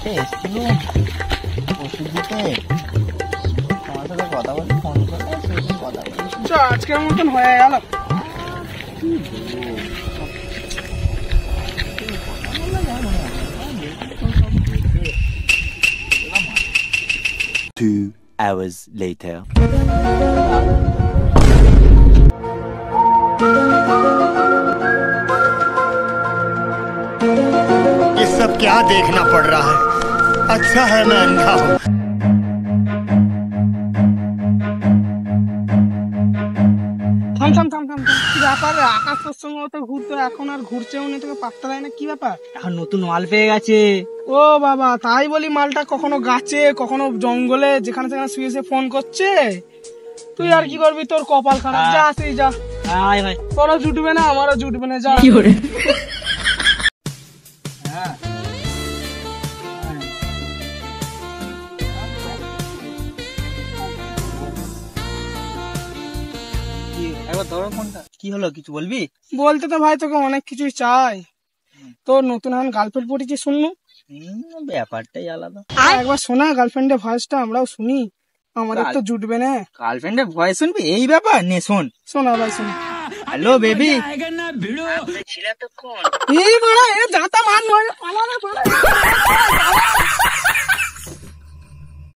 বাড়িতে এসেছিল ওষুধ দিতে, তোমার সাথে কথা বলে ফোন করে সেদিন কথা বলেছি। আজকের মতন হয়ে গেল। 2 hours later. ये सब क्या देखना पड़ रहा है? अच्छा है मैं अंधा हूँ। থাম থাম থাম থাম থাম, কি ব্যাপার? আকাশ তোর সঙ্গে তো ঘুরতো, এখন আর ঘুরছেও না, তোকে পাত্তা দেয় না, কি ব্যাপার? এখন নতুন মাল পেয়ে গেছে। ও বাবা, তাই বলি মালটা কখনো গাছে কখনো জঙ্গলে যেখানে সেখানে শুয়ে শুয়ে ফোন করছে। তুই আর কি করবি, তোর কপাল খারাপ। যা তুই যা, আয় ভাই। তোরও জুটবে না আমারও জুটবে না, যা। একবার ধরো ফোনটা। কি হলো, কিছু বলবি? বলতে তো ভাই তোকে অনেক কিছুই চাই। তোর নতুন এখন গার্লফ্রেন্ড পড়েছি শুনলু। ব্যাপারটাই আলাদা। একবার শোনা গার্লফ্রেন্ডের ভয়েসটা, আমরাও শুনি, আমাদের তো জুটবে না। গার্লফ্রেন্ডের ভয়েস শুনবি? এই ব্যাপার নে, শোন। শোনা ভাই শোন। Hello baby. এই বড়া, এ দাতা মান নয়, পালা না পালা।